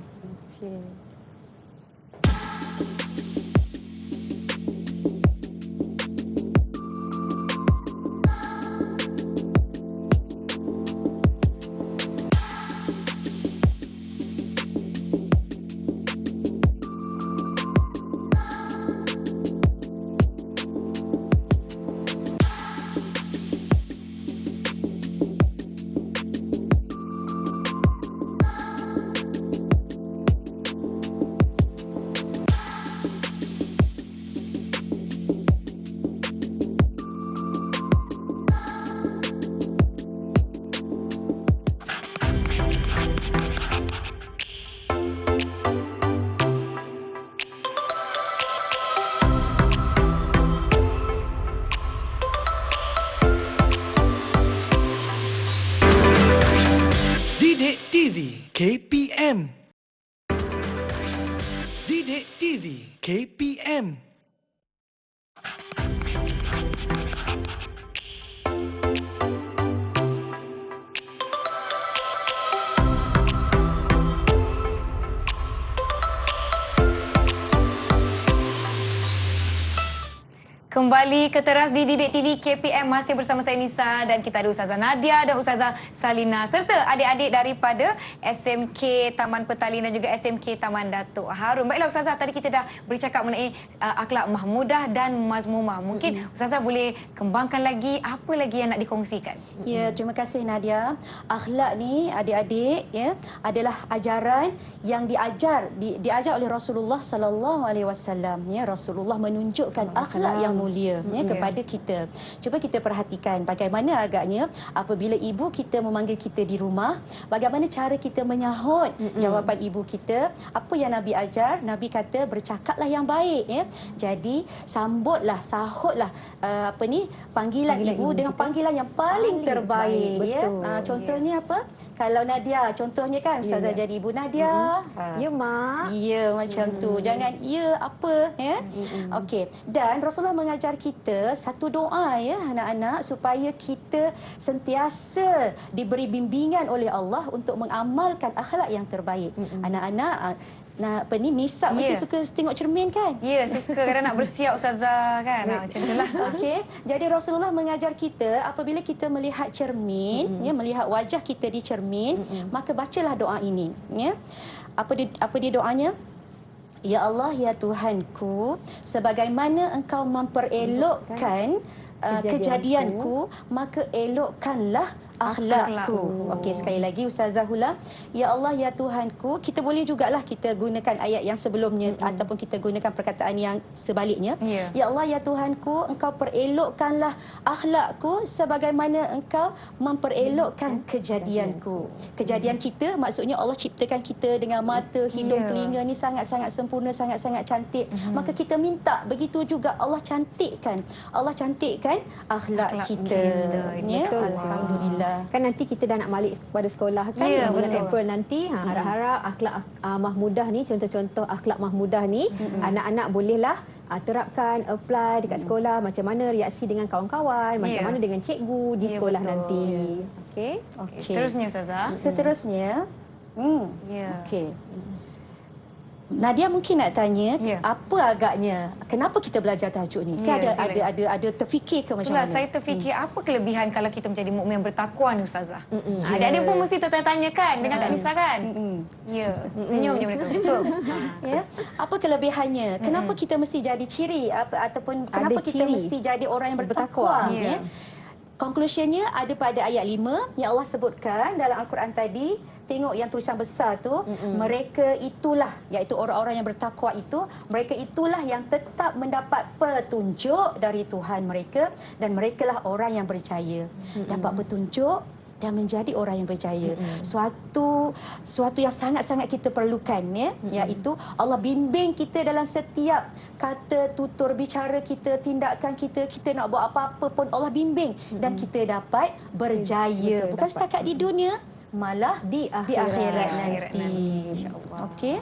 KPM. Didik TV KPM. Kembali ke Teras di Didik TV KPM, masih bersama saya Nisa dan kita ada Ustazah Nadia dan Ustazah Salina serta adik-adik daripada SMK Taman Petali dan juga SMK Taman Datuk Harun. Baiklah Ustazah, tadi kita dah bercakap mengenai akhlak mahmudah dan mazmumah. Mungkin Ustazah boleh kembangkan lagi apa lagi yang nak dikongsikan? Ya, terima kasih Nadia. Akhlak ni adik-adik ya adalah ajaran yang diajar oleh Rasulullah sallallahu alaihi wasallam ya. Rasulullah menunjukkan akhlak yang mulia ya kepada kita. Cuba kita perhatikan bagaimana agaknya apabila ibu kita memanggil kita di rumah, bagaimana cara kita menyahut jawapan ibu kita. Apa yang Nabi ajar? Nabi kata bercakaplah yang baik ya. Jadi sambutlah, sahutlah panggilan ibu dengan panggilan yang paling terbaik ya. Contohnya apa? Kalau Nadia, contohnya kan Ustazah jadi ibu Nadia. Ya mak. Ya macam tu. Jangan ya apa ya. Okey. Dan Rasulullah mengajar kita satu doa ya anak-anak supaya kita sentiasa diberi bimbingan oleh Allah untuk mengamalkan akhlak yang terbaik. Anak-anak Nisa mesti suka tengok cermin kan? Ya, suka kadang nak bersiap Ustazah kan. Macam itulah. Okey. Jadi Rasulullah mengajar kita apabila kita melihat cermin, ya melihat wajah kita di cermin, maka bacalah doa ini, ya. Apa dia doanya? Ya Allah, ya Tuhanku, sebagaimana Engkau memperelokkan kejadianku, maka elokkanlah akhlakku. Okey, sekali lagi Ustazah ulang. Ya Allah, ya Tuhanku. Kita boleh jugalah kita gunakan ayat yang sebelumnya ataupun kita gunakan perkataan yang sebaliknya. Ya Allah, ya Tuhanku, Engkau perelokkanlah akhlakku sebagaimana Engkau memperelokkan kejadianku. Kejadian kita maksudnya Allah ciptakan kita dengan mata, hidung, telinga ni sangat-sangat sempurna, sangat-sangat cantik. Maka kita minta begitu juga Allah cantikkan. Allah cantikkan akhlak kita. Ya, alhamdulillah. Kan nanti kita dah nak balik kepada sekolah kan, bulan April nanti. Harap-harap akhlak mahmudah ni, contoh-contoh akhlak mahmudah ni anak-anak bolehlah terapkan, apply dekat sekolah. Macam mana reaksi dengan kawan-kawan, macam mana dengan cikgu di sekolah nanti. Okey. Seterusnya Ustazah. Seterusnya okey. Nadia mungkin nak tanya, apa agaknya kenapa kita belajar tahajud ni? Kan ada terfikir ke macam mana? Saya terfikir apa kelebihan kalau kita menjadi mukmin bertakwa ni Ustazah? Adik-adik pun mesti tertanya kan dengan Kak Nisa kan? Ya, senyum je mereka. Betul. Ya. Apa kelebihannya? Kenapa kita mesti jadi ciri ataupun kenapa kita mesti jadi orang yang bertakwa? Ya. Conclusionnya ada pada ayat 5 yang Allah sebutkan dalam Al-Quran tadi. Tengok yang tulisan besar tu, mereka itulah, iaitu orang-orang yang bertakwa itu, mereka itulah yang tetap mendapat petunjuk dari Tuhan mereka dan merekalah orang yang berjaya. Dapat petunjuk dan menjadi orang yang berjaya. Suatu yang sangat-sangat kita perlukan ya, iaitu Allah bimbing kita dalam setiap kata tutur bicara kita, tindakan kita. Kita nak buat apa-apa pun Allah bimbing dan kita dapat berjaya. Bukan setakat di dunia, malah di akhirat nanti. Okey.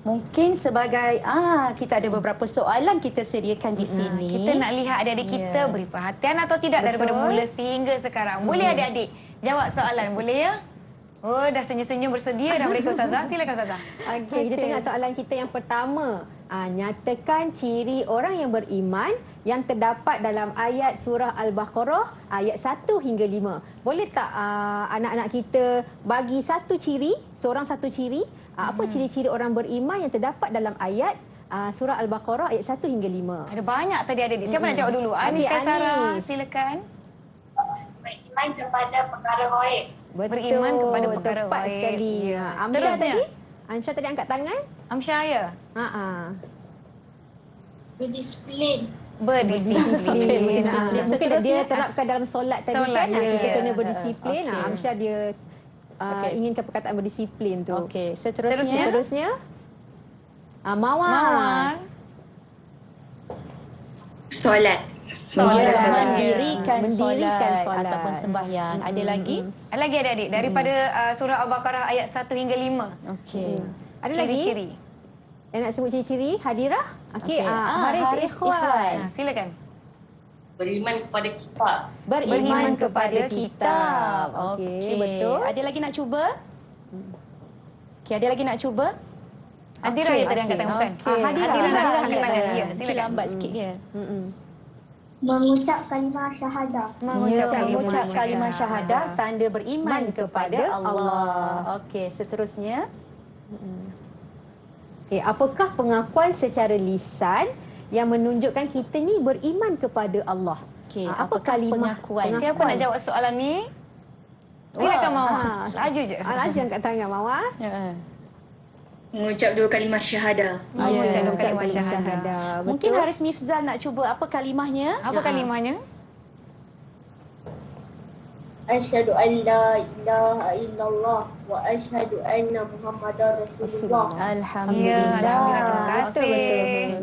Mungkin sebagai kita ada beberapa soalan kita sediakan di sini. Kita nak lihat adik-adik kita beri perhatian atau tidak daripada mula sehingga sekarang. Boleh adik-adik jawab soalan, boleh ya? Oh, dah senyum-senyum bersedia dah mereka Ustazah. Silakan Ustazah. Okey, kita tengok soalan kita yang pertama. Nyatakan ciri orang yang beriman yang terdapat dalam ayat surah Al-Baqarah ayat 1 hingga 5. Boleh tak anak-anak kita bagi satu ciri, seorang satu ciri? Apa ciri-ciri orang beriman yang terdapat dalam ayat surah Al-Baqarah ayat 1 hingga 5? Ada banyak tadi adik-adik. Siapa nak jawab dulu? Anis Kaisara, silakan. Beriman kepada perkara gaib. Beriman kepada perkara tepat gaib. sekali. Amsyah tadi? Amsyah tadi angkat tangan? Amsyah ya? Berdisiplin. Berdisiplin. Mungkin dia terapkan dalam solat tadi kan. Kita kena berdisiplin. Amsyah dia inginkan perkataan berdisiplin tu. Okey, seterusnya. Mawar. Solat. mendirikan solat ataupun sembahyang. Ada lagi? Ada lagi adik-adik daripada surah Al-Baqarah ayat 1 hingga 5. Okey. Ada lagi? Ciri-ciri. Yang nak sebut ciri-ciri Hadirah? Okey, Haris Ikhwan. Silakan. Beriman kepada kitab. Beriman kepada kitab. Okey, betul. Ada lagi nak cuba? Okey, ada lagi nak cuba? Hadirah yang tadi angkat tangan bukan? Hadirah angkat tangan. Ya, silakan. Lambat sikit ya. Mengucap kalimah syahadah. Mengucap kalimah syahadah tanda beriman kepada Allah. Okey, seterusnya. Okay, apakah pengakuan secara lisan yang menunjukkan kita ni beriman kepada Allah? Okey, apa kalimah pengakuan? Siapa nak jawab soalan ni? Silakan Mawar. Laju je. Laju angkat tangan Mawar. Mengucap 2 kalimah syahadah. Mengucap 2 kalimah syahadah. Mungkin Haris Mifzal nak cuba apa kalimahnya? Apa kalimahnya? Asyhadu an la ilaha illallah wa asyhadu anna Muhammadar Rasulullah. Alhamdulillah. Terima kasih.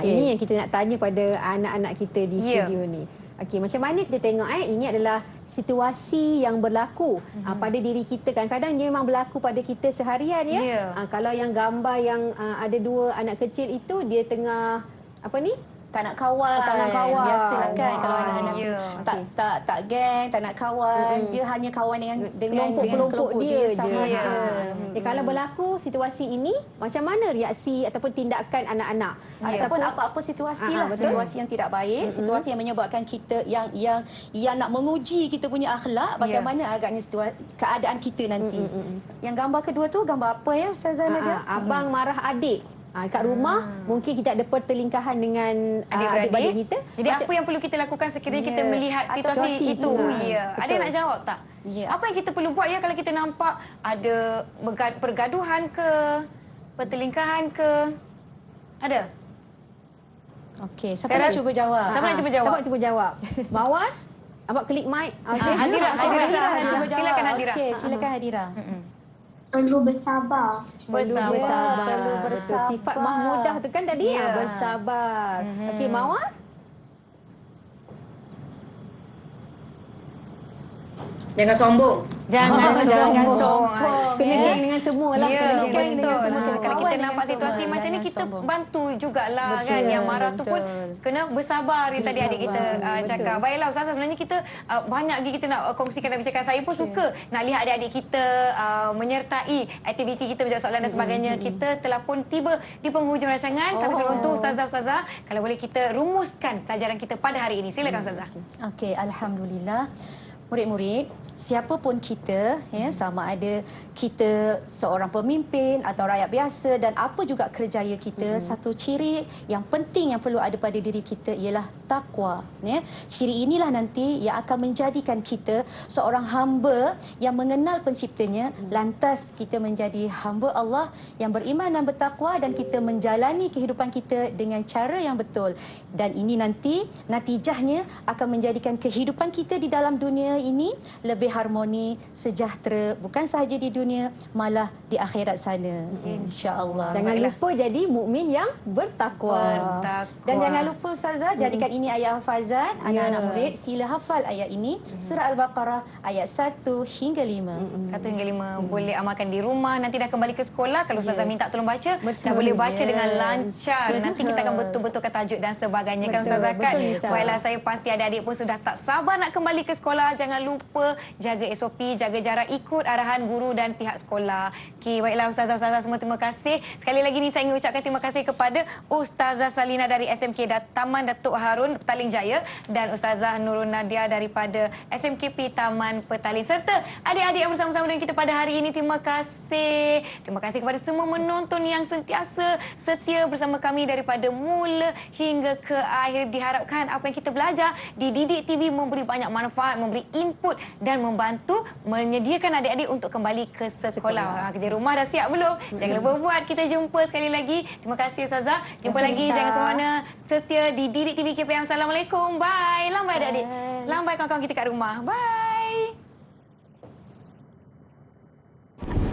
Ini yang kita nak tanya pada anak-anak kita di studio ni. Okey, macam mana kita tengok ini adalah situasi yang berlaku pada diri kita. Kadang-kadang dia memang berlaku pada kita seharian ya. Kalau yang gambar yang ada 2 anak kecil itu dia tengah apa ni? Tak nak kawan. Biasalah kan kalau anak-anak tu tak geng, tak nak kawan. Dia hanya kawan dengan kelompok dia sahaja. Kalau berlaku situasi ini, macam mana reaksi ataupun tindakan anak-anak? Ataupun apa-apa situasi lah, situasi yang tidak baik, situasi yang menyebabkan kita yang nak menguji kita punya akhlak, bagaimana agaknya keadaan kita nanti. Yang gambar kedua tu gambar apa ya Ustazah Nadia? Abang marah adik. Kat rumah mungkin kita ada pertelingkahan dengan adik-beradik kita. Jadi apa yang perlu kita lakukan sekiranya kita melihat situasi itu? Ada yang nak jawab tak? Apa yang kita perlu buat ya kalau kita nampak ada pergaduhan ke, pertelingkahan ke? Ada? Okey, siapa nak cuba jawab? Siapa nak cuba jawab? Siapa nak cuba jawab? Mawar? Abang klik mic. Hadirah nak cuba jawab. Silakan Hadirah. Okey, silakan Hadirah. Perlu bersabar. Perlu bersabar. Sifat mahmudah tu kan tadi bersabar. Okey, Mawar? Jangan sombong. Jangan sombong. Kena geng dengan semua lah. Kena geng dengan semua. Kalau kita nampak situasi macam ni, kita bantu jugalah kan. Yang marah tu pun kena bersabar yang tadi adik kita cakap. Baiklah Ustazah, sebenarnya kita banyak lagi kita nak kongsikan dan bincangkan. Saya pun suka nak lihat adik-adik kita menyertai aktiviti kita menjawab soalan dan sebagainya. Kita telah pun tiba di penghujung rancangan. Kami selalu untuk Ustazah, kalau boleh kita rumuskan pelajaran kita pada hari ini. Silakan Ustazah. Okey, alhamdulillah. Murid-murid, siapapun kita, sama ada kita seorang pemimpin atau rakyat biasa dan apa juga kerjaya kita, satu ciri yang penting yang perlu ada pada diri kita ialah takwa. Ciri inilah nanti yang akan menjadikan kita seorang hamba yang mengenal penciptanya, lantas kita menjadi hamba Allah yang beriman dan bertakwa dan kita menjalani kehidupan kita dengan cara yang betul. Dan ini nanti natijahnya akan menjadikan kehidupan kita di dalam dunia ini lebih harmoni, sejahtera, bukan sahaja di dunia, malah di akhirat sana. InsyaAllah. Jangan lupa jadi mukmin yang bertakwa. Dan jangan lupa Ustazah, jadikan ini ayat hafazan. Anak-anak murid, sila hafal ayat ini. Surah Al-Baqarah ayat 1 hingga 5. 1 hingga 5. Boleh amalkan di rumah. Nanti dah kembali ke sekolah. Kalau Ustazah minta tolong baca, dah boleh baca dengan lancar. Nanti kita akan betul-betulkan tajuk dan sebagainya. Kan Ustazah kan? Baiklah, saya pasti adik-adik pun sudah tak sabar nak kembali ke sekolah. Jangan lupa jaga SOP, jaga jarak, ikut arahan guru dan pihak sekolah. Okey, baiklah Ustazah-Ustazah semua, terima kasih. Sekali lagi ni saya ingin ucapkan terima kasih kepada Ustazah Salina dari SMK Taman Datuk Harun Petaling Jaya dan Ustazah Nurul Nadia daripada SMKP Taman Petaling serta adik-adik yang bersama-sama dengan kita pada hari ini. Terima kasih. Terima kasih kepada semua menonton yang sentiasa setia bersama kami daripada mula hingga ke akhir. Diharapkan apa yang kita belajar di Didik TV memberi banyak manfaat, memberi input dan membantu menyediakan adik-adik untuk kembali ke sekolah. Kerja rumah dah siap belum? Jangan lupa buat. Kita jumpa sekali lagi. Terima kasih Ustazah. Jumpa lagi. Jangan ke mana. Setia di Didik TV KPM. Assalamualaikum. Bye. Lambai adik-adik. Lambai kawan-kawan kita kat rumah. Bye.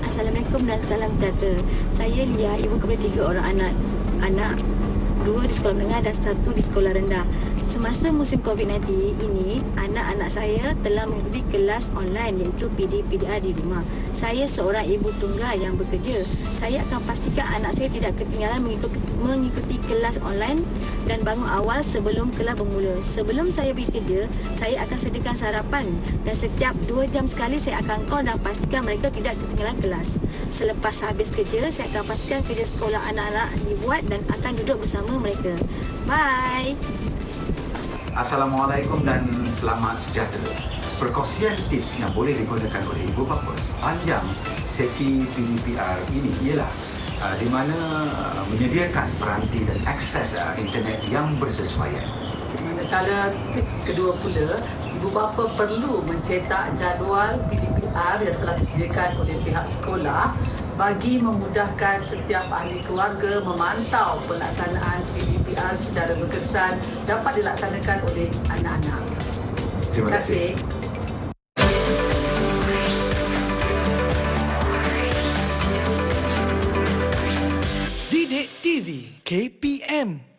Assalamualaikum dan salam sejahtera. Saya Lia, ibu kepada 3 orang anak 2 di sekolah menengah dan 1 di sekolah rendah. Semasa musim COVID-19 ini, anak-anak saya telah mengikuti kelas online iaitu PD/PDR di rumah. Saya seorang ibu tunggal yang bekerja. Saya akan pastikan anak saya tidak ketinggalan mengikuti kelas online dan bangun awal sebelum kelas bermula. Sebelum saya pergi kerja, saya akan sediakan sarapan dan setiap 2 jam sekali saya akan call dan pastikan mereka tidak ketinggalan kelas. Selepas habis kerja, saya akan pastikan kerja sekolah anak-anak dibuat dan akan duduk bersama mereka. Bye! Assalamualaikum dan selamat sejahtera. Perkongsian tips yang boleh digunakan oleh ibu bapa sepanjang sesi PDPR ini ialah di mana menyediakan peranti dan akses internet yang bersesuaian. Manakala tips kedua pula, ibu bapa perlu mencetak jadual PDPR yang telah disediakan oleh pihak sekolah bagi memudahkan setiap ahli keluarga memantau pelaksanaan PDPR secara berkesan dapat dilaksanakan oleh anak-anak. Terima kasih. Didik TV KPM